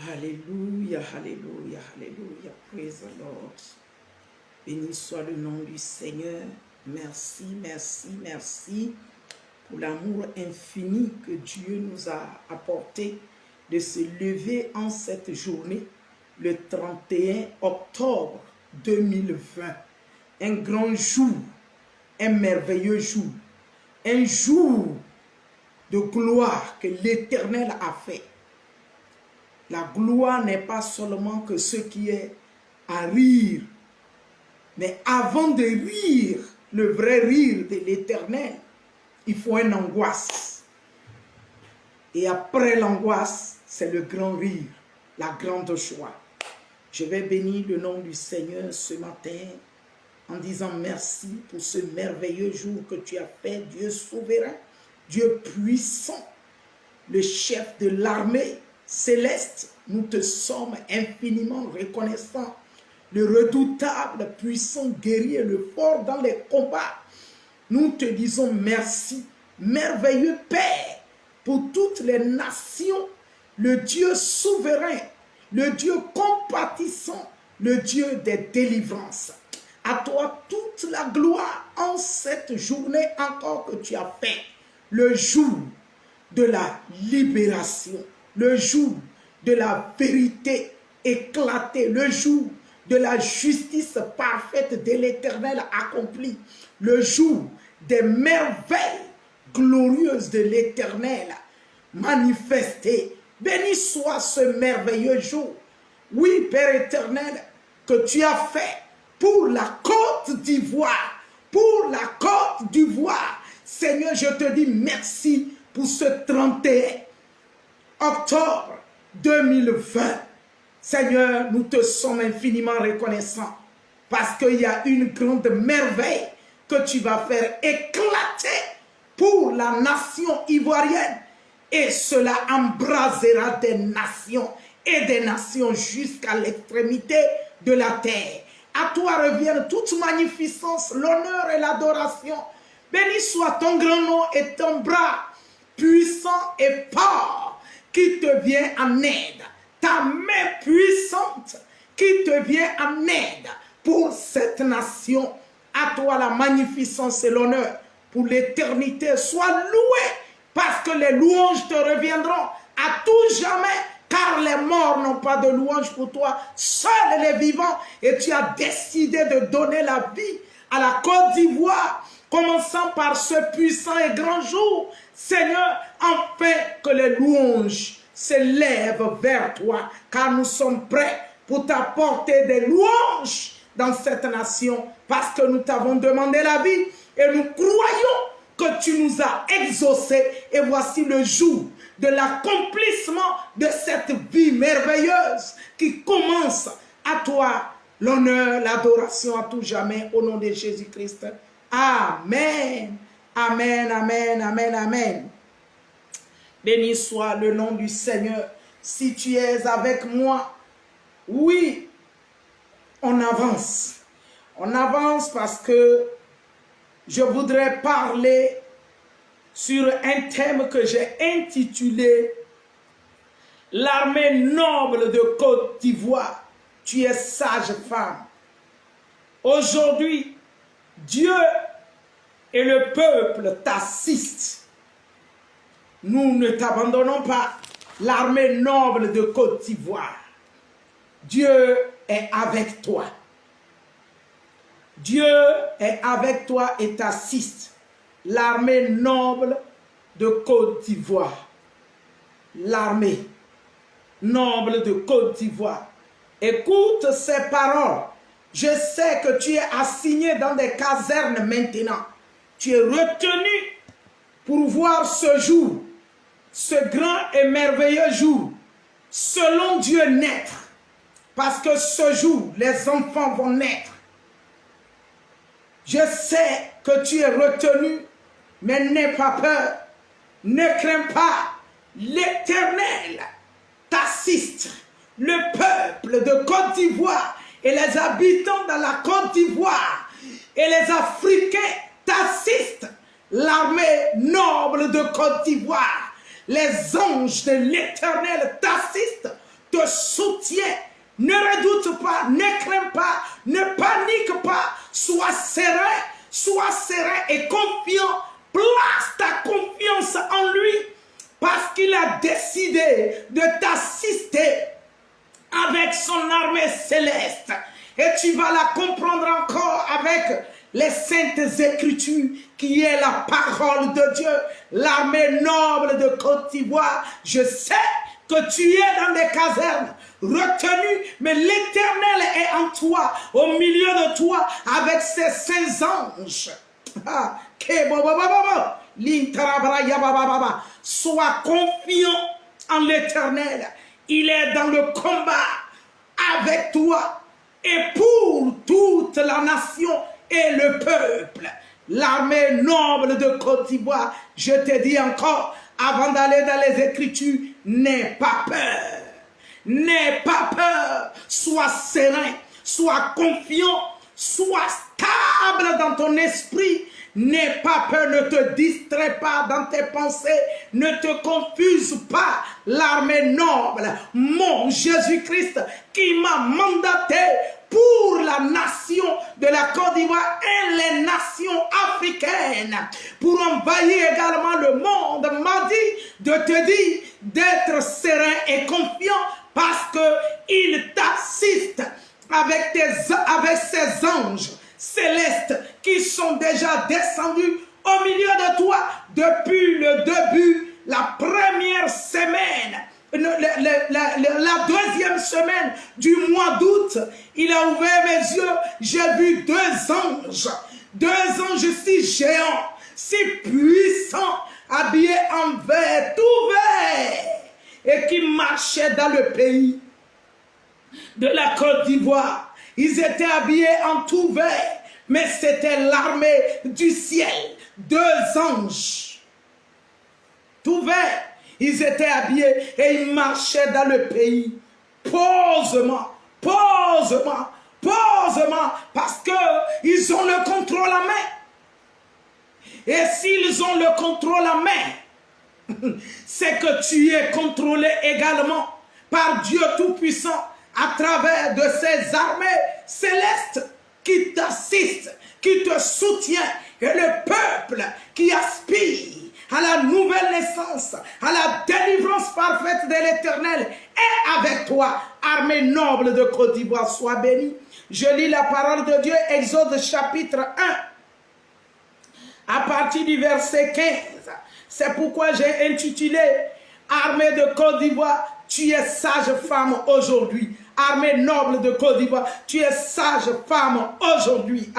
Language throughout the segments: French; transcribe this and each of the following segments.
Alléluia, alléluia, alléluia. Praise the Lord. Béni soit le nom du Seigneur. Merci, merci, merci pour l'amour infini que Dieu nous a apporté de se lever en cette journée, le 31 octobre 2020. Un grand jour, un merveilleux jour, un jour de gloire que l'Éternel a fait. La gloire n'est pas seulement que ce qui est à rire, mais avant de rire, le vrai rire de l'Éternel, il faut une angoisse. Et après l'angoisse, c'est le grand rire, la grande joie. Je vais bénir le nom du Seigneur ce matin en disant merci pour ce merveilleux jour que tu as fait, Dieu souverain, Dieu puissant, le chef de l'armée céleste. Nous te sommes infiniment reconnaissants, le redoutable, puissant guerrier, le fort dans les combats. Nous te disons merci, merveilleux Père, pour toutes les nations, le Dieu souverain, le Dieu compatissant, le Dieu des délivrances. À toi toute la gloire en cette journée encore que tu as fait, le jour de la libération, le jour de la vérité éclatée, le jour de la justice parfaite de l'Éternel accomplie, le jour des merveilles glorieuses de l'Éternel manifestées. Béni soit ce merveilleux jour, oui Père éternel, que tu as fait pour la Côte d'Ivoire, pour la Côte d'Ivoire. Seigneur, je te dis merci pour ce 31 octobre 2020. Seigneur, nous te sommes infiniment reconnaissants parce qu'il y a une grande merveille que tu vas faire éclater pour la nation ivoirienne. Et cela embrasera des nations et des nations jusqu'à l'extrémité de la terre. À toi reviennent toute magnificence, l'honneur et l'adoration. Béni soit ton grand nom et ton bras puissant et fort qui te vient en aide. Ta main puissante qui te vient en aide pour cette nation. À toi la magnificence et l'honneur pour l'éternité. Sois loué parce que les louanges te reviendront à tout jamais, car les morts n'ont pas de louange pour toi, seuls les vivants. Et tu as décidé de donner la vie à la Côte d'Ivoire, commençant par ce puissant et grand jour, Seigneur, afin que les louanges s'élèvent vers toi, car nous sommes prêts pour t'apporter des louanges dans cette nation, parce que nous t'avons demandé la vie et nous croyons que tu nous as exaucés. Et voici le jour de l'accomplissement de cette vie merveilleuse qui commence. À toi l'honneur, l'adoration à tout jamais, au nom de Jésus-Christ. Amen. Amen, amen, amen, amen. Béni soit le nom du Seigneur. Si tu es avec moi, oui, on avance. On avance parce que je voudrais parler sur un thème que j'ai intitulé « L'armée noble de Côte d'Ivoire, tu es sage femme ». Aujourd'hui, Dieu et le peuple t'assistent. Nous ne t'abandonnons pas, l'armée noble de Côte d'Ivoire. Dieu est avec toi. Dieu est avec toi et t'assiste. L'armée noble de Côte d'Ivoire. L'armée noble de Côte d'Ivoire. Écoute ces paroles. Je sais que tu es assigné dans des casernes maintenant. Tu es retenu pour voir ce jour, ce grand et merveilleux jour, selon Dieu naître. Parce que ce jour, les enfants vont naître. Je sais que tu es retenu, mais n'aie pas peur, ne crains pas, l'Éternel t'assiste. Le peuple de Côte d'Ivoire et les habitants dans la Côte d'Ivoire et les Africains t'assistent. L'armée noble de Côte d'Ivoire, les anges de l'Éternel t'assistent, te te soutient. Ne redoute pas, ne crains pas, ne panique pas. Sois serein et confiant. Place ta confiance en lui parce qu'il a décidé de t'assister avec son armée céleste. Et tu vas la comprendre encore avec les saintes écritures qui est la parole de Dieu, l'armée noble de Côte d'Ivoire. Je sais que tu es dans des casernes retenues, mais l'Éternel est en toi, au milieu de toi, avec ses saints anges. Sois confiant en l'Éternel. Il est dans le combat avec toi et pour toute la nation et le peuple. L'armée noble de Côte d'Ivoire, je te dis encore, avant d'aller dans les Écritures, n'aie pas peur. N'aie pas peur. Sois serein, sois confiant, sois stable dans ton esprit. N'aie pas peur, ne te distrais pas dans tes pensées, ne te confuse pas. L'armée noble, mon Jésus-Christ, qui m'a mandaté pour la nation de la Côte d'Ivoire et les nations africaines, pour envahir également le monde, m'a dit de te dire d'être serein et confiant parce qu'il t'assiste avec ses anges célestes qui sont déjà descendus au milieu de toi depuis le début, la première semaine, la deuxième semaine du mois d'août. Il a ouvert mes yeux, j'ai vu deux anges si géants, si puissants, habillés en vert, tout vert, et qui marchaient dans le pays de la Côte d'Ivoire. Ils étaient habillés en tout vert, mais c'était l'armée du ciel. Deux anges, tout vert. Ils étaient habillés et ils marchaient dans le pays. Posément, parce qu'ils ont le contrôle en main. Et s'ils ont le contrôle en main, c'est que tu es contrôlé également par Dieu Tout-Puissant à travers de ces armées célestes qui t'assistent, qui te soutiennent, et le peuple qui aspire à la nouvelle naissance, à la délivrance parfaite de l'Éternel est avec toi. Armée noble de Côte d'Ivoire, sois bénie. Je lis la parole de Dieu, Exode chapitre 1, à partir du verset 15. C'est pourquoi j'ai intitulé Armée de Côte d'Ivoire, tu es sage femme aujourd'hui. Armée noble de Côte d'Ivoire, tu es sage femme aujourd'hui.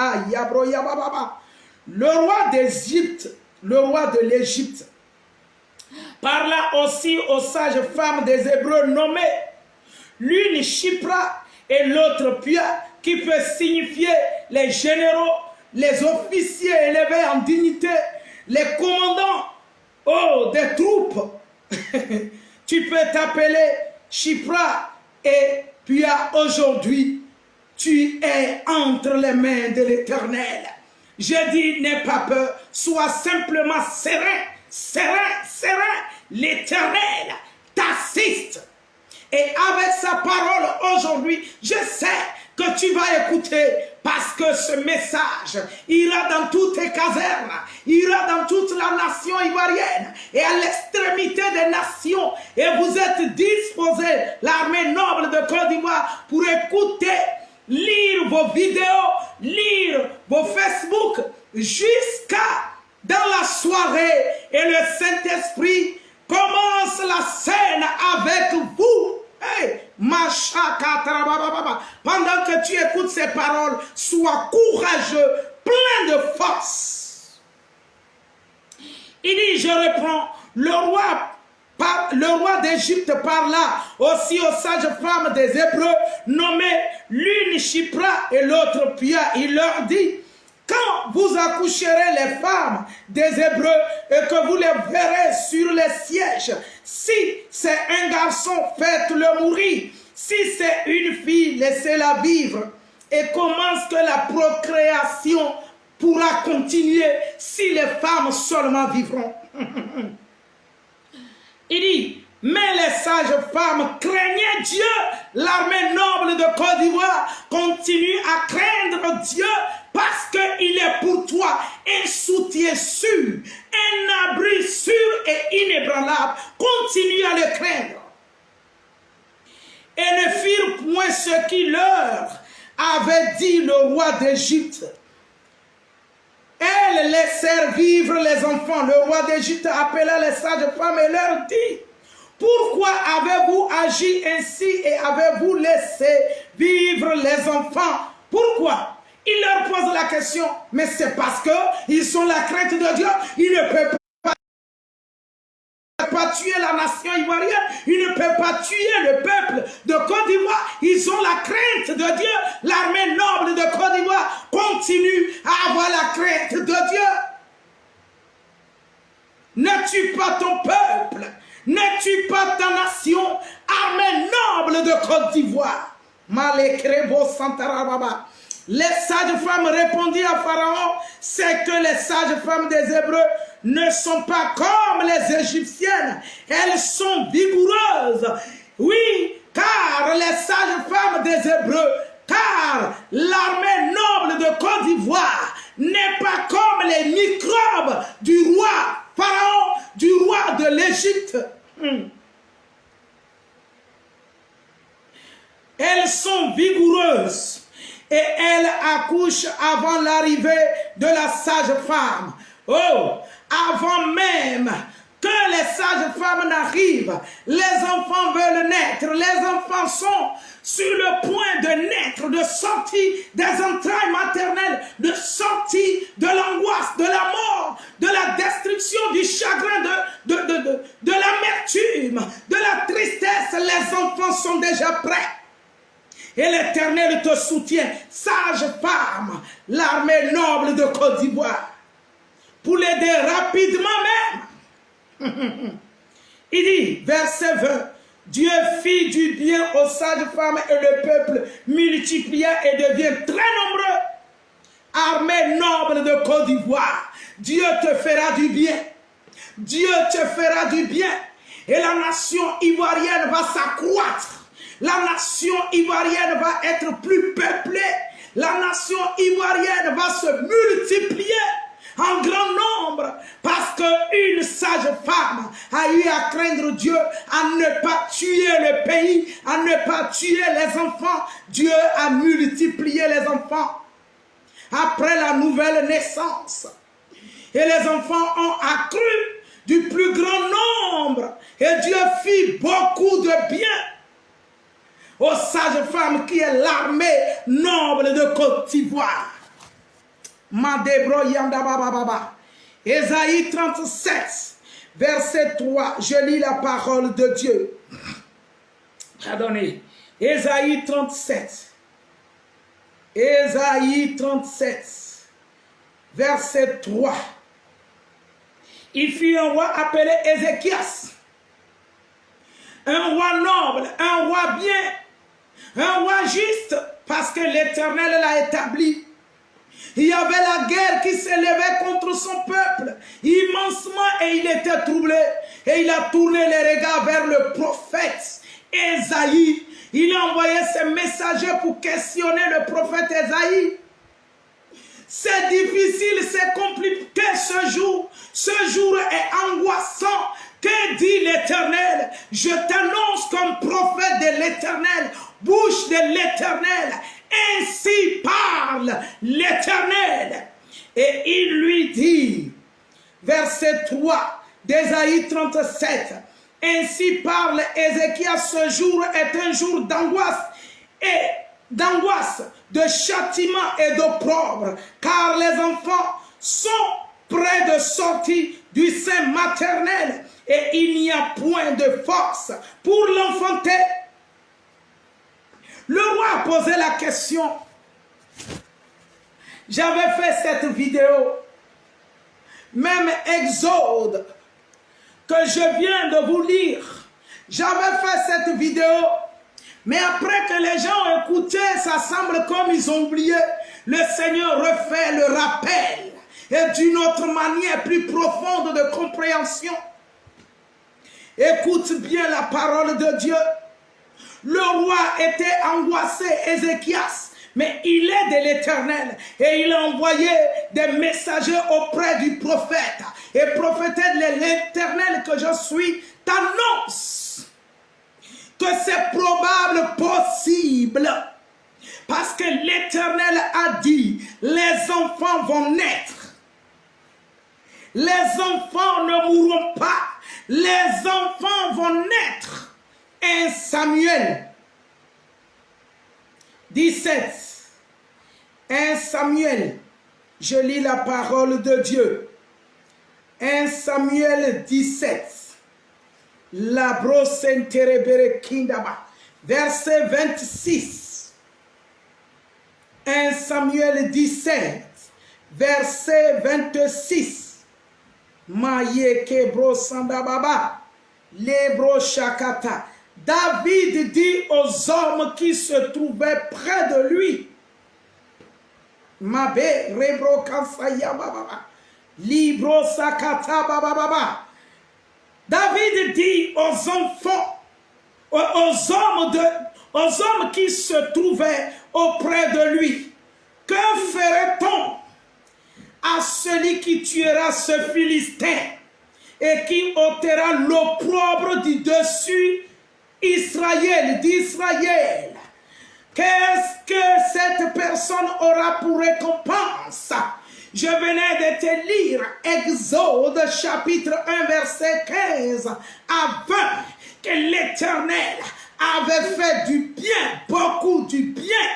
Le roi d'Égypte, le roi de l'Égypte, parla aussi aux sages femmes des Hébreux nommées, l'une Shipra et l'autre Pua, qui peut signifier les généraux, les officiers élevés en dignité, les commandants des troupes. Tu peux t'appeler Shipra et Pua aujourd'hui. Tu es entre les mains de l'Éternel. J'ai dit, n'aie pas peur, sois simplement serein. L'Éternel t'assiste. Et avec sa parole aujourd'hui, je sais que tu vas écouter parce que ce message ira dans toutes tes casernes, ira dans toute la nation ivoirienne et à l'extrémité des nations. Et vous êtes disposés, l'armée noble de Côte d'Ivoire, pour écouter, lire vos vidéos, lire vos Facebook jusqu'à dans la soirée. Et le Saint-Esprit commence la scène avec vous. Hey, pendant que tu écoutes ces paroles, sois courageux, plein de force. Il dit, je reprends, le roi d'Égypte parla aussi aux sages femmes des Hébreux, nommées l'une Shipra et l'autre Pua. Il leur dit, quand vous accoucherez les femmes des Hébreux et que vous les verrez sur les sièges, si c'est un garçon, faites-le mourir. Si c'est une fille, laissez-la vivre. Et comment est-ce que la procréation pourra continuer si les femmes seulement vivront? Il dit, Mais les sages femmes craignaient Dieu. L'armée noble de Côte d'Ivoire continue à craindre Dieu parce qu'il est pour toi un soutien sûr, un abri sûr et inébranlable. Continue à le craindre. Et ne firent point ce qu'il leur avait dit le roi d'Égypte. Elles laissèrent vivre les enfants. Le roi d'Égypte appela les sages femmes et leur dit: pourquoi avez-vous agi ainsi et avez-vous laissé vivre les enfants? Pourquoi? Il leur pose la question, mais c'est parce qu'ils ont la crainte de Dieu. Ils ne peuvent pas tuer la nation ivoirienne, ils ne peuvent pas tuer le peuple de Côte d'Ivoire. Ils ont la crainte de Dieu. L'armée noble de Côte d'Ivoire continue à avoir la crainte de Dieu. Ne tue pas ton peuple. Ne tue pas ta nation, armée noble de Côte d'Ivoire. Les sages femmes répondirent à Pharaon, c'est que les sages femmes des Hébreux ne sont pas comme les Égyptiennes. Elles sont vigoureuses. Oui, car les sages femmes des Hébreux, car l'armée noble de Côte d'Ivoire n'est pas comme les microbes du roi Pharaon, du roi de l'Égypte. Elles sont vigoureuses et elles accouchent avant l'arrivée de la sage-femme. Oh, avant même que les sages-femmes n'arrivent, les enfants veulent naître. Les enfants sont sur le point de naître, de sortir des entrailles maternelles, de sortir de l'angoisse, de la mort, de la destruction, du chagrin, de l'amertume, de la tristesse. Les enfants sont déjà prêts. Et l'Éternel te soutient, sage femme, l'armée noble de Côte d'Ivoire, pour l'aider rapidement même. Il dit, verset 20, Dieu fit du bien aux sages femmes et le peuple multiplia et devient très nombreux. Armée noble de Côte d'Ivoire, Dieu te fera du bien. Dieu te fera du bien. Et la nation ivoirienne va s'accroître. La nation ivoirienne va être plus peuplée. La nation ivoirienne va se multiplier en grand nombre parce qu'une sage femme a eu à craindre Dieu, à ne pas tuer le pays, à ne pas tuer les enfants. Dieu a multiplié les enfants après la nouvelle naissance. Et les enfants ont accru du plus grand nombre. Et Dieu fit beaucoup de bien aux sages femmes qui est l'armée noble de Côte d'Ivoire. Ésaïe 37, verset 3. Je lis la parole de Dieu. Pardonnez. Ésaïe 37. Ésaïe 37, verset 3. Il fut un roi appelé Ézéchias. Un roi noble, un roi bien, un roi juste, parce que l'Éternel l'a établi. Il y avait la guerre qui s'élevait contre son peuple immensement et il était troublé. Et il a tourné les regards vers le prophète Ésaïe. Il a envoyé ses messagers pour questionner le prophète Ésaïe. C'est difficile, c'est compliqué ce jour. Ce jour est angoissant. Que dit l'Éternel? Je t'annonce comme prophète de l'Éternel, bouche de l'Éternel. Ainsi parle l'Éternel. Et il lui dit, verset 3 d'Ésaïe 37, ainsi parle Ézéchias, ce jour est un jour d'angoisse de châtiment et d'opprobre, car les enfants sont près de sortir du sein maternel et il n'y a point de force pour l'enfanter. Le roi a posé la question. J'avais fait cette vidéo, même Exode, que je viens de vous lire. J'avais fait cette vidéo, mais après que les gens ont écouté, ça semble comme ils ont oublié. Le Seigneur refait le rappel et d'une autre manière plus profonde de compréhension. Écoute bien la parole de Dieu. Le roi était angoissé, Ézéchias, mais il est de l'Éternel. Et il a envoyé des messagers auprès du prophète. Et prophétait de l'Éternel que je suis, t'annonce que c'est probable, possible. Parce que l'Éternel a dit, les enfants vont naître. Les enfants ne mourront pas. Les enfants vont naître. 1 Samuel 17. 1 Samuel, je lis la parole de Dieu. 1 Samuel 17. La brosse interebere kindaba. Verset 26. 1 Samuel 17. Verset 26. Maye kebro sandababa. Lebro shakata. David dit aux hommes qui se trouvaient près de lui, Mabe rebro kansaya baba, libro sakata baba. David dit aux enfants, aux hommes qui se trouvaient auprès de lui, que ferait-on à celui qui tuera ce Philistin et qui ôtera l'opprobre du dessus d'Israël? Qu'est-ce que cette personne aura pour récompense? Je venais de te lire Exode chapitre 1 verset 15 à 20 que l'Éternel avait fait du bien, beaucoup du bien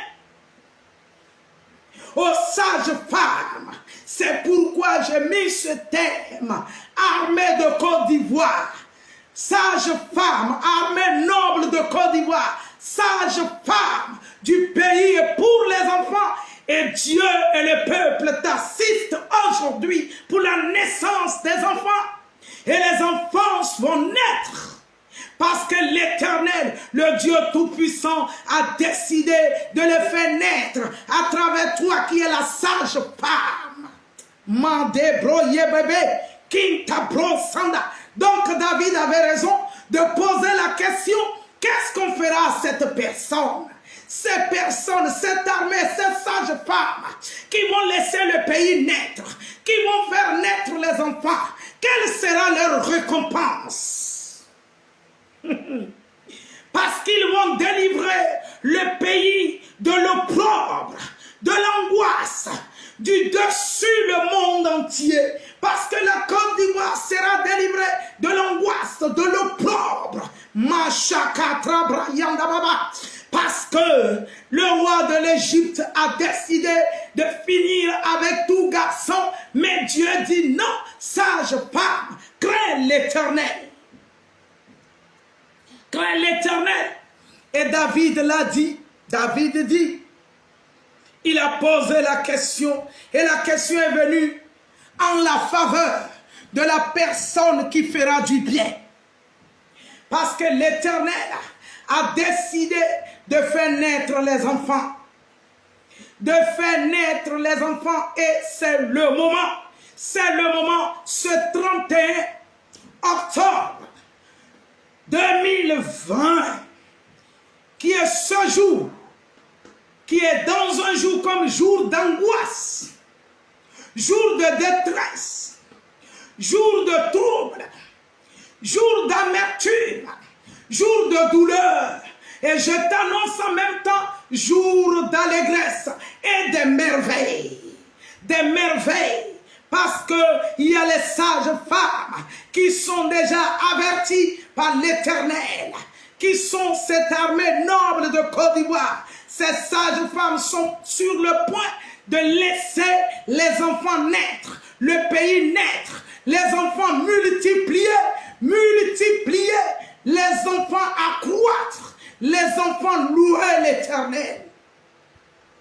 aux sages femmes. C'est pourquoi j'ai mis ce thème, armée de Côte d'Ivoire. Sage femme, armée noble de Côte d'Ivoire, sage femme du pays et pour les enfants. Et Dieu et le peuple t'assistent aujourd'hui pour la naissance des enfants. Et les enfants vont naître. Parce que l'Éternel, le Dieu Tout-Puissant, a décidé de les faire naître à travers toi qui es la sage femme. Mande broye bébé, kinta bro sanda. Donc David avait raison de poser la question, qu'est-ce qu'on fera à cette personne? Ces personnes, cette armée, ces sages femmes qui vont laisser le pays naître, qui vont faire naître les enfants, quelle sera leur récompense? Parce qu'ils vont délivrer le pays de l'opprobre, de l'angoisse, du dessus le monde entier. Parce que la Côte d'Ivoire sera délivrée de l'angoisse, de l'opprobre. Parce que le roi de l'Égypte a décidé de finir avec tout garçon. Mais Dieu dit non, sage femme, crains l'Éternel. Crains l'Éternel. Et David l'a dit. David dit. Il a posé la question. Et la question est venue en la faveur de la personne qui fera du bien. Parce que l'Éternel a décidé de faire naître les enfants. De faire naître les enfants. Et c'est le moment. C'est le moment, ce 31 octobre 2020, qui est ce jour, qui est dans un jour comme jour d'angoisse, jour de détresse, jour de trouble, jour d'amertume, jour de douleur. Et je t'annonce en même temps jour d'allégresse et de merveilles. Des merveilles. Parce qu'il y a les sages femmes qui sont déjà averties par l'Éternel, qui sont cette armée noble de Côte d'Ivoire. Ces sages femmes sont sur le point de laisser les enfants naître, le pays naître, les enfants multiplier, les enfants accroître, les enfants louer l'Éternel.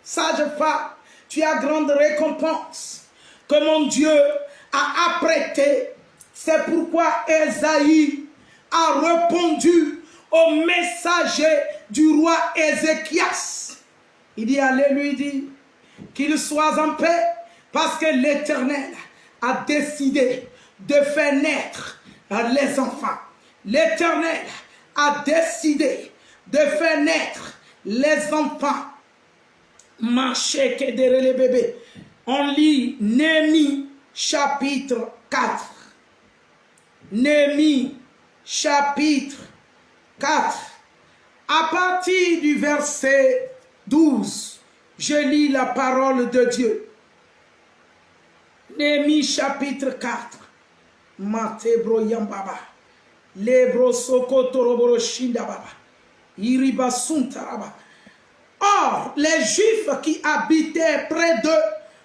Sage femme, tu as grande récompense que mon Dieu a apprêté. C'est pourquoi Esaïe a répondu au messager du roi Ézéchias. Il dit, allez lui dire qu'il soit en paix parce que l'Éternel a décidé de faire naître les enfants. l'Éternel a décidé de faire naître les enfants. Mancheke derrière les bébés. On lit Néhémie chapitre 4. Néhémie chapitre 4. À partir du verset 12, je lis la parole de Dieu. Néhémie chapitre 4. Matebro yambaba. Lebro soko toroboro shindababa. Iriba suntaraba. Or, les Juifs qui habitaient près d'eux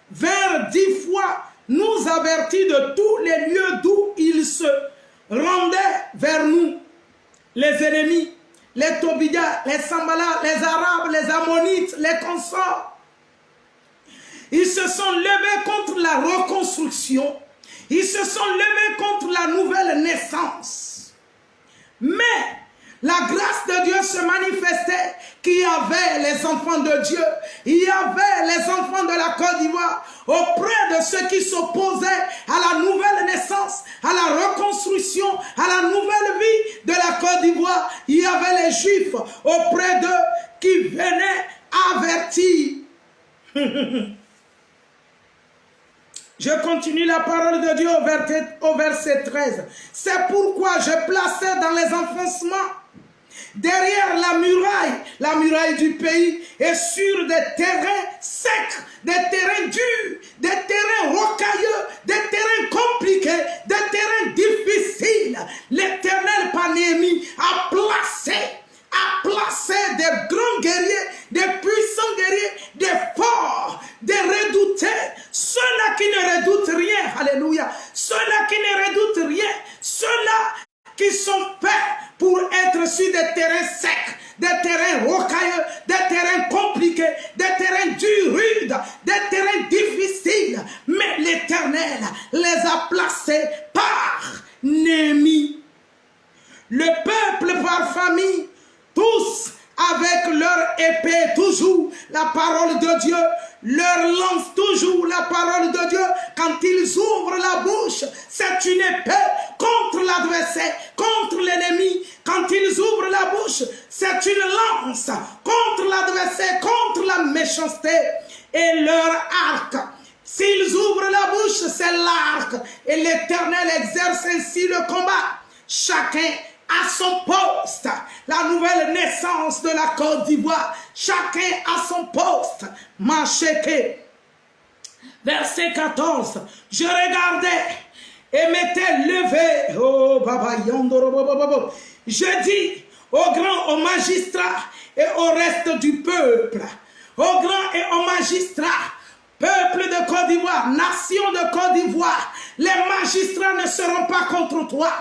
vinrent 10 fois nous avertir de tous les lieux d'où ils se rendaient vers nous. Les ennemis, les Tobias, les Sambalas, les Arabes, les Ammonites, les consorts. Ils se sont levés contre la reconstruction. Ils se sont levés contre la nouvelle naissance. Mais la grâce de Dieu se manifestait qu'il y avait les enfants de Dieu, il y avait les enfants de la Côte d'Ivoire auprès de ceux qui s'opposaient à la nouvelle naissance, à la reconstruction, à la nouvelle vie de la Côte d'Ivoire. Il y avait les Juifs auprès d'eux qui venaient avertir. Je continue la parole de Dieu au verset 13. C'est pourquoi je plaçais dans les enfoncements derrière la muraille du pays et sur des terrains secs, des terrains durs, des terrains rocailleux, des terrains compliqués, des terrains difficiles. L'Éternel par Néhémie a placé des grands guerriers, des puissants guerriers, des forts, des redoutés, ceux-là qui ne redoutent rien, alléluia, ceux-là qui ne redoutent rien, ceux-là qui sont faits pour être sur des terrains secs, des terrains rocailleux, des terrains compliqués, des terrains durs, rudes, des terrains difficiles. Mais l'Éternel les a placés par Néhémie. Le peuple par famille, tous avec leur épée, toujours la parole de Dieu, leur lance toujours la parole de Dieu. Quand ils ouvrent la bouche, c'est une épée contre l'adversaire, contre l'ennemi. Quand ils ouvrent la bouche, c'est une lance contre l'adversaire, contre la méchanceté. Et leur arc, s'ils ouvrent la bouche, c'est l'arc. Et l'Éternel exerce ainsi le combat. Chacun à son poste, la nouvelle naissance de la Côte d'Ivoire, chacun à son poste. Macheke. Verset 14, je regardais et m'étais levé. Oh, baba, yondoro, je dis aux grands, aux magistrats et au reste du peuple, aux grands et aux magistrats, peuple de Côte d'Ivoire, nation de Côte d'Ivoire, les magistrats ne seront pas contre toi.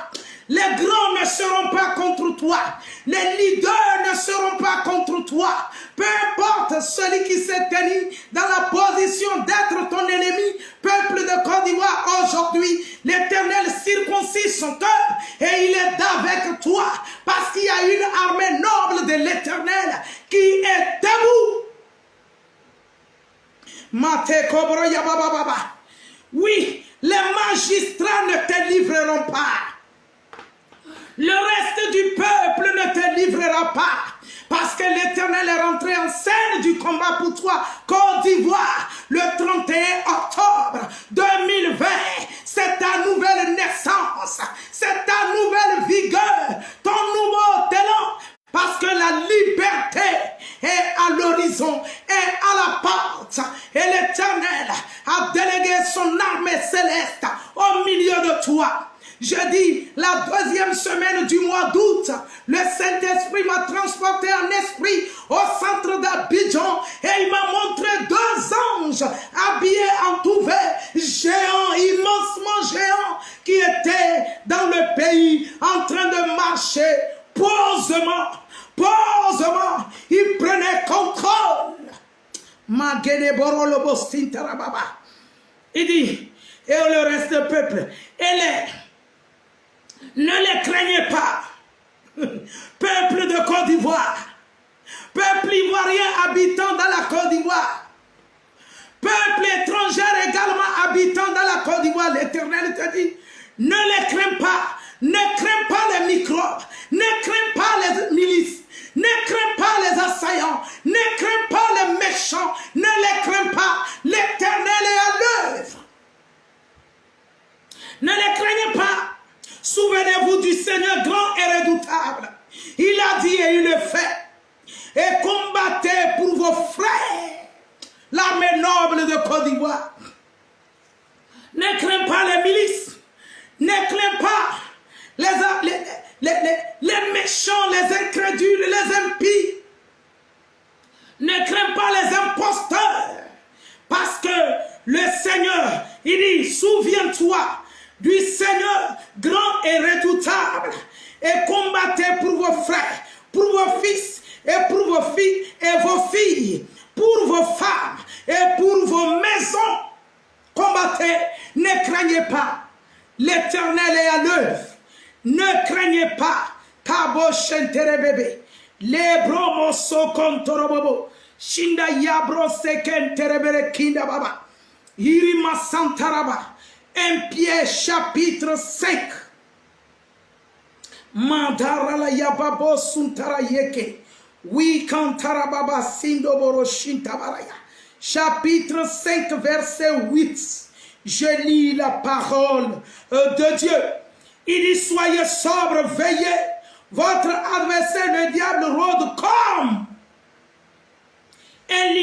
Les grands ne seront pas contre toi. Les leaders ne seront pas contre toi. Peu importe celui qui s'est tenu dans la position d'être ton ennemi, peuple de Côte d'Ivoire, aujourd'hui, l'Éternel circoncit son cœur et il est avec toi parce qu'il y a une armée noble de l'Éternel qui est debout. Oui, les magistrats ne te livreront pas. Le reste du peuple ne te livrera pas. Parce que l'Éternel est rentré en scène du combat pour toi. Côte d'Ivoire, le 31 octobre 2020. C'est ta nouvelle naissance. C'est ta nouvelle vigueur. Ton nouveau talent. Parce que la liberté est à l'horizon, est à la porte. Et l'Éternel a délégué son armée céleste au milieu de toi. Je dis, la deuxième semaine du mois d'août, le Saint-Esprit m'a transporté en esprit au centre d'Abidjan et il m'a montré 2 anges habillés en tout vert, géants, immensement géants, qui étaient dans le pays en train de marcher posément. Ils prenaient contrôle. Il dit, et le reste du peuple, ne les craignez pas, peuple de Côte d'Ivoire, peuple ivoirien habitant dans la Côte d'Ivoire, peuple étranger également habitant dans la Côte d'Ivoire. L'Éternel te dit, ne les crains pas, Ne crains pas les microbes. Ne crains pas les milices. Ne crains pas les assaillants. Ne crains pas les méchants. Ne les crains pas. L'Éternel est à l'œuvre. Ne les craignez pas. Souvenez-vous du Seigneur grand et redoutable. Il a dit et il le fait. Et combattez pour vos frères, l'armée noble de Côte d'Ivoire. Ne crains pas les milices. Ne crains pas les méchants, les incrédules, les impies. Ne crains pas les imposteurs. Parce que le Seigneur, il dit, souviens-toi du Seigneur grand et redoutable. Et combattez pour vos frères, pour vos fils, et pour vos filles et vos filles, pour vos femmes et pour vos maisons. Combattez, ne craignez pas. L'Éternel est à l'œuvre. Ne craignez pas. Tabo shentere bébé. Les bromo so kontorobobo. Shinda yabro sekentere bere kinda baba. Irima santaraba. 1 Pierre chapitre 5. Mandara la yababo suntara yeke. Oui, kantarababa sindoboro shintabaraya. Chapitre 5, verset 8. Je lis la parole de Dieu. Il dit, soyez sobres, veillez. Votre adversaire, le diable, rôde comme un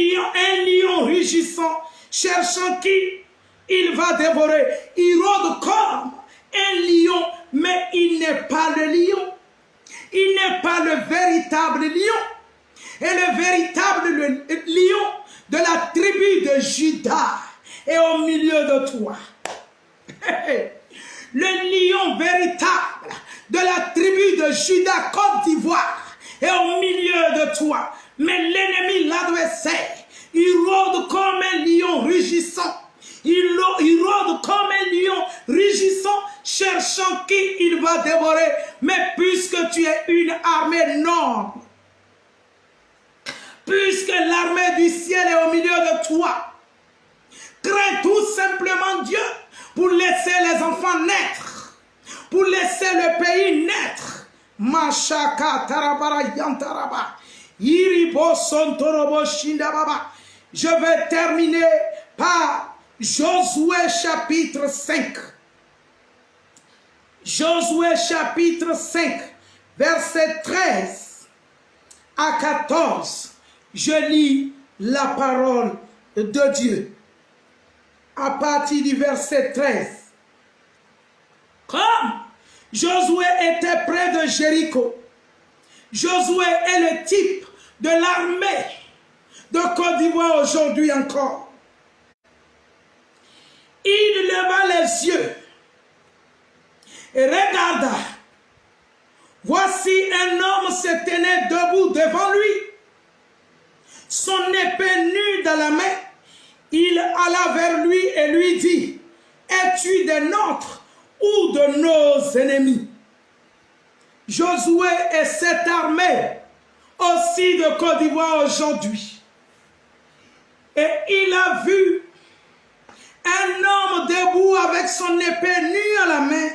lion rugissant, cherchant qui il va dévorer. Il rôde comme un lion, mais il n'est pas le lion. Il n'est pas le véritable lion. Et le véritable lion de la tribu de Juda est au milieu de toi. Le lion véritable de la tribu de Juda, Côte d'Ivoire, est au milieu de toi. Mais l'ennemi, l'adversaire, il rôde comme un lion rugissant. Il rôde comme un lion rugissant, cherchant qui il va dévorer. Mais puisque tu es une armée noble, puisque l'armée du ciel est au milieu de toi, crains tout simplement Dieu pour laisser les enfants naître, pour laisser le pays naître. Mashaka tarabara yantaraba, iribo sontorobo shindababa. Je vais terminer par Josué chapitre 5. Josué chapitre 5, verset 13 à 14. Je lis la parole de Dieu. À partir du verset 13. Comme Josué était près de Jéricho, Josué est le type de l'armée de Côte d'Ivoire aujourd'hui encore. Il leva les yeux et regarda. Voici un homme se tenait debout devant lui, son épée nue dans la main. Il alla vers lui et lui dit, es-tu des nôtres ou de nos ennemis? Josué et cette armée aussi de Côte d'Ivoire aujourd'hui. Et il a vu un homme debout avec son épée nue à la main.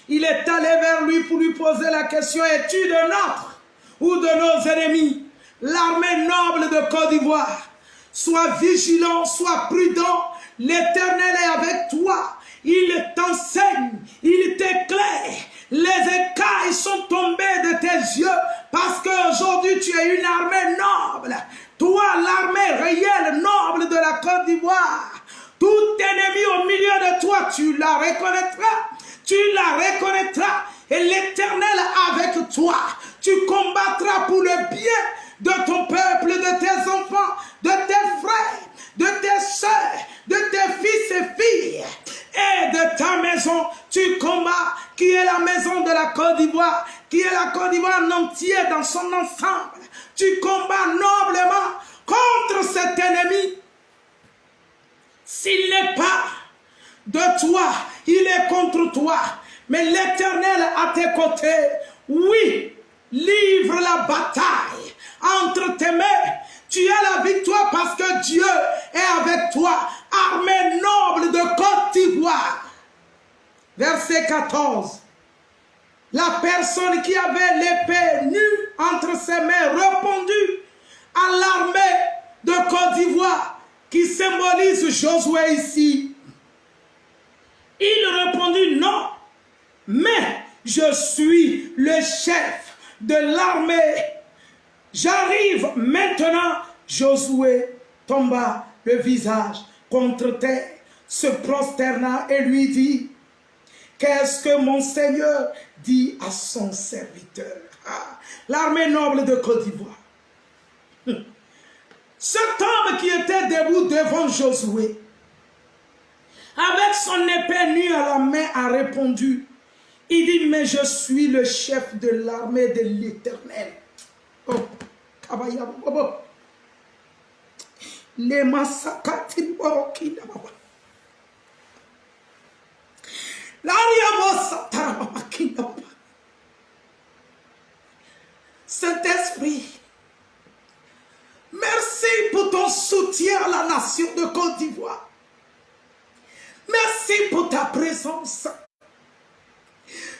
Il est allé vers lui pour lui poser la question, es-tu de nôtres ou de nos ennemis? L'armée noble de Côte d'Ivoire, sois vigilant, sois prudent, l'Éternel est avec toi. Il t'enseigne, il t'éclaire. Les écailles sont tombées de tes yeux parce qu'aujourd'hui tu es une armée noble. Toi, l'armée réelle noble de la Côte d'Ivoire. Tout ennemi au milieu de toi, tu la reconnaîtras. Tu la reconnaîtras. Et l'Éternel avec toi. Tu combattras pour le bien de ton peuple, de tes enfants, de tes frères, de tes soeurs, de tes fils et filles. Et de ta maison, tu combats, qui est la maison de la Côte d'Ivoire, qui est la Côte d'Ivoire en entier dans son ensemble. Tu combats noblement contre cet ennemi. S'il n'est pas de toi, il est contre toi. Mais l'Éternel à tes côtés, oui, livre la bataille entre tes mains. Tu as la victoire parce que Dieu est avec toi. Armée noble de Côte d'Ivoire. Verset 14. la personne qui avait l'épée nue entre ses mains répondit à l'armée de Côte d'Ivoire qui symbolise Josué ici. Il répondit non, mais je suis le chef de l'armée. J'arrive maintenant. Josué tomba le visage contre terre, se prosterna et lui dit, qu'est-ce que mon Seigneur dit à son serviteur? L'armée noble de Côte d'Ivoire. Cet homme qui était debout devant Josué, avec son épée nue à la main, a répondu. Il dit, mais je suis le chef de l'armée de l'Éternel. Oh, les massacres, Saint-Esprit, merci pour ton soutien à la nation de Côte d'Ivoire. Merci pour ta présence.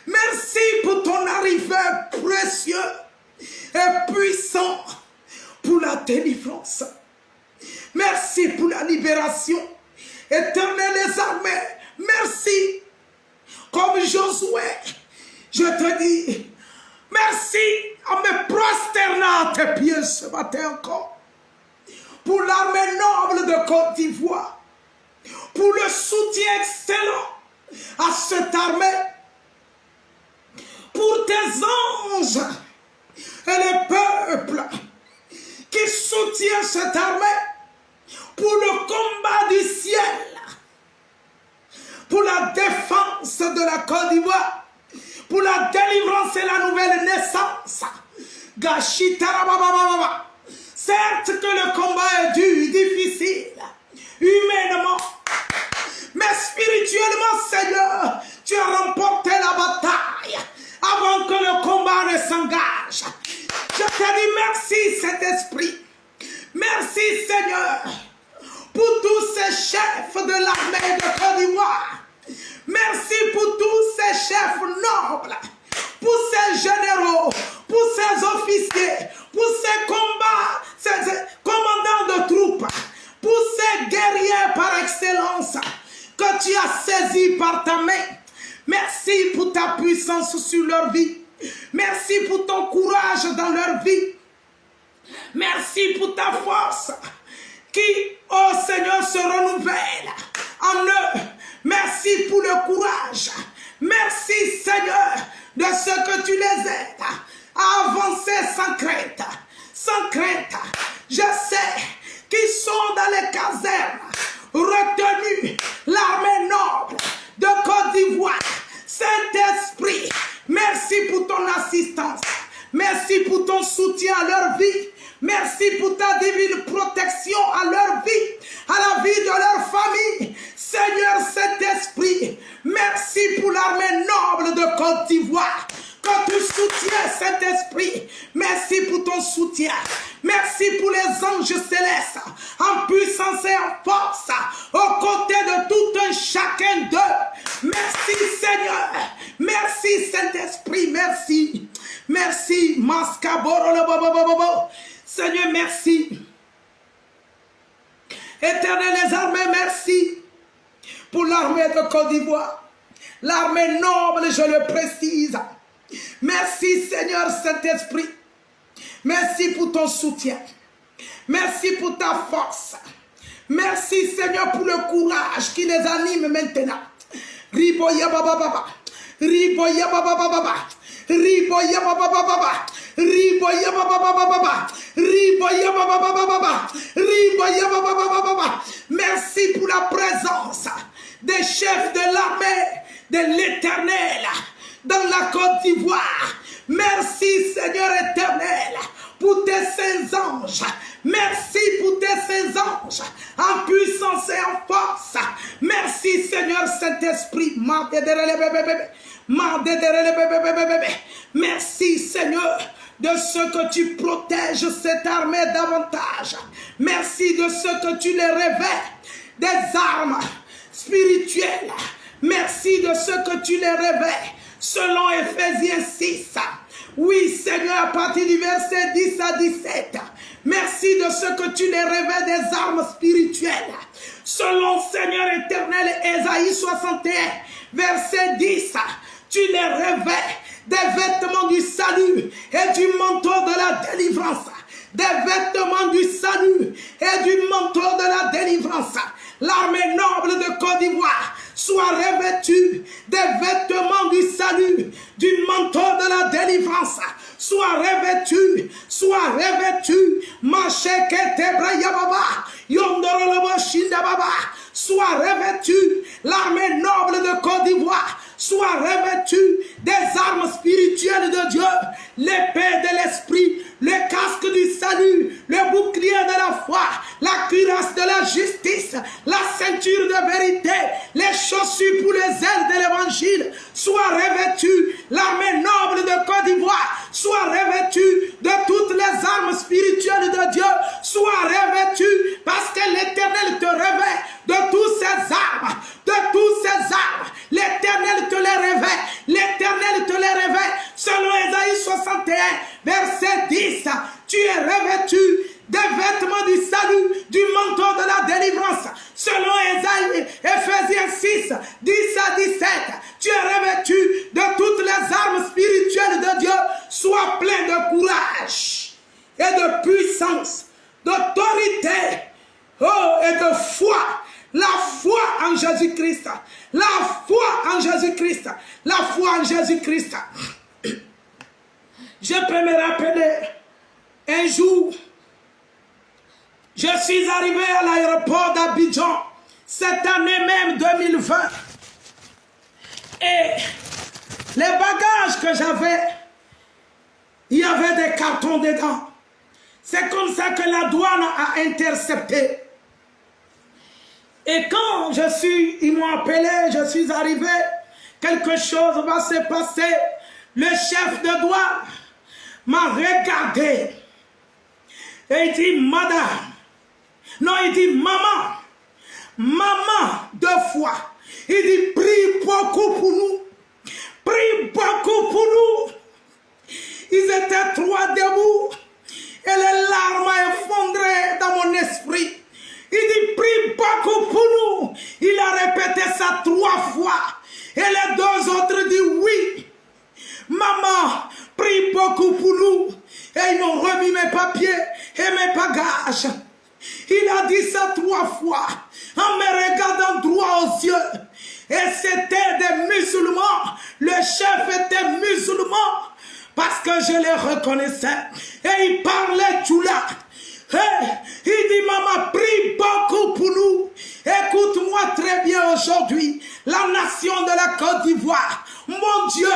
Merci pour ton arrivée précieux et puissant pour la délivrance. Merci pour la libération. Éternel des armées, merci. Comme Josué, je te dis, merci à me prosterner à tes pieds ce matin encore. Pour l'armée noble de Côte d'Ivoire. Pour le soutien excellent à cette armée. Pour tes anges et les peuples qui soutiennent cette armée. Pour le combat du ciel. Pour la défense de la Côte d'Ivoire. Pour la délivrance et la nouvelle naissance. Gachitarabababa. Certes que le combat est dur, difficile, humainement. Mais spirituellement, Seigneur, tu as remporté la bataille avant que le combat ne s'engage. Je te dis merci, Saint-Esprit. Merci, Seigneur, pour tous ces chefs de l'armée de Côte d'Ivoire. Merci pour tous ces chefs nobles, pour ces généraux, pour ces officiers, pour ces combats, ces commandants de troupes, pour ces guerriers par excellence que tu as saisis par ta main. Merci pour ta puissance sur leur vie. Merci pour ton courage dans leur vie. Merci pour ta force qui, oh Seigneur, se renouvelle en eux. Merci pour le courage. Merci, Seigneur, de ce que tu les aides à avancer sans crainte. Sans crainte. Je sais qu'ils sont dans les casernes, retenus, l'armée noble de Côte d'Ivoire. Saint-Esprit, merci pour ton assistance. Merci pour ton soutien à leur vie. Merci pour ta divine protection à leur vie, à la vie de leur famille. Seigneur Saint-Esprit, merci pour l'armée noble de Côte d'Ivoire. Que tu soutiens, Saint-Esprit. Merci pour ton soutien. Merci pour les anges célestes, en puissance et en force, aux côtés de tout un chacun d'eux. Merci, Seigneur. Merci, Saint-Esprit. Merci. Merci. Seigneur, merci. Éternel des armées, merci pour l'armée de Côte d'Ivoire. L'armée noble, je le précise. Merci, Seigneur Saint-Esprit. Merci pour ton soutien. Merci pour ta force. Merci, Seigneur, pour le courage qui les anime maintenant. Riboya baba baba. Riboya baba baba. Riboya baba baba. Riboya baba baba. Riboya baba baba. Riboya baba baba. Merci pour la présence des chefs de l'armée de l'Éternel dans la Côte d'Ivoire. Merci, Seigneur éternel, pour tes saints anges. Merci pour tes saints anges en puissance et en force. Merci, Seigneur Saint-Esprit. Merci, Seigneur, de ce que tu protèges cette armée davantage. Merci de ce que tu les révèles des armes spirituelles. Merci de ce que tu les révèles selon Ephésiens 6. Oui, Seigneur, à partir du verset 10 à 17. Merci de ce que tu les revêts des armes spirituelles. Selon Seigneur éternel, Ésaïe 61, verset 10. Tu les revêts des vêtements du salut et du manteau de la délivrance. Des vêtements du salut et du manteau de la délivrance. L'armée noble de Côte d'Ivoire soit revêtue des vêtements du salut, du manteau de la délivrance. Soit revêtue, Machekete Brayababa, Yondorolobo Shindababa, soit revêtue, l'armée noble de Côte d'Ivoire, soit revêtue des armes spirituelles de Dieu, l'épée de l'esprit, le casque du salut, le bouclier de la foi, la cuirasse de la justice, la ceinture de vérité, les chaussures pour les ailes de l'évangile, soit revêtue, l'armée noble de Côte d'Ivoire, soit revêtue de toutes les armes spirituelles de Dieu, soit revêtue parce que l'Éternel te revêt de toutes ces armes, l'Éternel te les revêt, l'Éternel te les revêt, selon Ésaïe 61, verset 10, tu es revêtu des vêtements du salut, du manteau de la délivrance, selon Ésaïe, Ephésiens 6, 10 à 17, tu es revêtu de toutes les armes spirituelles de Dieu, sois plein de courage et de puissance, d'autorité, et de foi. La foi en Jésus-Christ. La foi en Jésus-Christ. La foi en Jésus-Christ. Je peux me rappeler un jour, je suis arrivé à l'aéroport d'Abidjan, cette année même 2020. Et les bagages que j'avais, il y avait des cartons dedans. C'est comme ça que la douane a intercepté. Et quand ils m'ont appelé, je suis arrivé, quelque chose va se passer. Le chef de douane m'a regardé. Et il dit, madame. Non, il dit, maman. Maman, 2 fois. Il dit, prie beaucoup pour nous. Prie beaucoup pour nous. Ils étaient 3 debout. Et les larmes ont effondré dans mon esprit. Il dit, prie beaucoup pour nous. Il a répété ça 3 fois. Et les 2 autres disent, oui. Maman, prie beaucoup pour nous. Et ils m'ont remis mes papiers et mes bagages. Il a dit ça 3 fois. En me regardant droit aux yeux. Et c'était des musulmans. Le chef était musulman. Parce que je les reconnaissais. Et il parlait Djoula. Hey, il dit, maman, prie beaucoup pour nous. Écoute-moi très bien aujourd'hui. La nation de la Côte d'Ivoire, mon Dieu,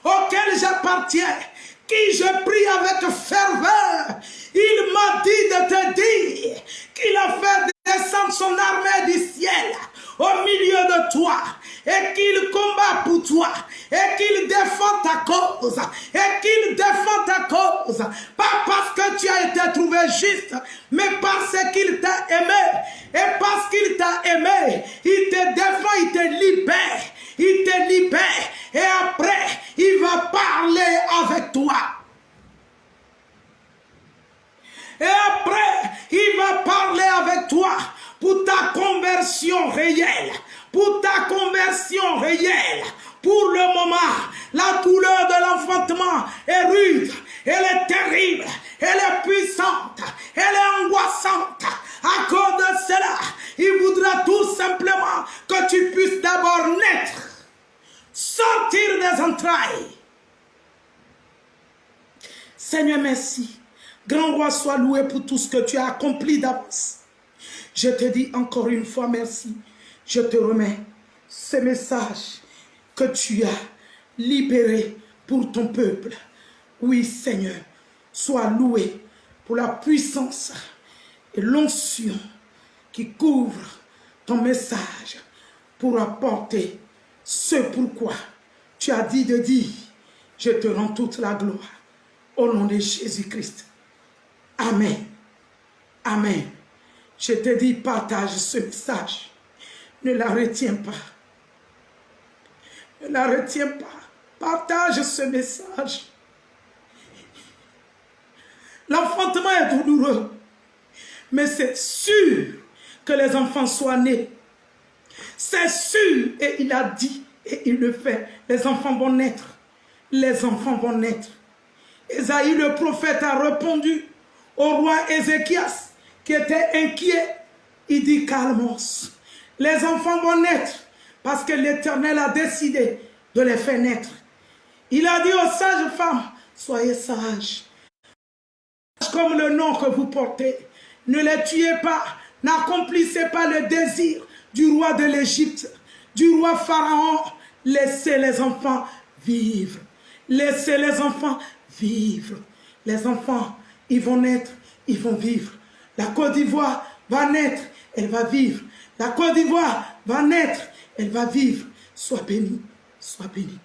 auquel j'appartiens, qui je prie avec ferveur, il m'a dit de te dire qu'il a fait descendre son armée du ciel au milieu de toi et qu'il combat pour toi et qu'il défend ta cause et qu'il défend ta cause pas parce que tu as été trouvé juste mais parce qu'il t'a aimé et parce qu'il t'a aimé il te défend, il te libère et après il va parler avec toi. Et après, il va parler avec toi pour ta conversion réelle. Pour ta conversion réelle. Pour le moment, la douleur de l'enfantement est rude, elle est terrible, elle est puissante, elle est angoissante. À cause de cela, il voudra tout simplement que tu puisses d'abord naître, sortir des entrailles. Seigneur, merci. Grand roi, sois loué pour tout ce que tu as accompli d'avance. Je te dis encore une fois merci. Je te remets ce message que tu as libéré pour ton peuple. Oui, Seigneur, sois loué pour la puissance et l'onction qui couvre ton message pour apporter ce pourquoi tu as dit de dire. Je te rends toute la gloire au nom de Jésus-Christ. Amen. Amen. Je te dis, partage ce message. Ne la retiens pas. Ne la retiens pas. Partage ce message. L'enfantement est douloureux, mais c'est sûr que les enfants soient nés. C'est sûr, et il a dit, et il le fait. Les enfants vont naître. Les enfants vont naître. Ésaïe le prophète a répondu au roi Ézéchias, qui était inquiet. Il dit, calmos, les enfants vont naître, parce que l'Éternel a décidé de les faire naître. Il a dit aux sages femmes, soyez sages, comme le nom que vous portez. Ne les tuez pas, n'accomplissez pas le désir du roi de l'Égypte, du roi Pharaon. Laissez les enfants vivre. Laissez les enfants vivre. Les enfants, ils vont naître, ils vont vivre. La Côte d'Ivoire va naître, elle va vivre. La Côte d'Ivoire va naître, elle va vivre. Sois béni, sois béni.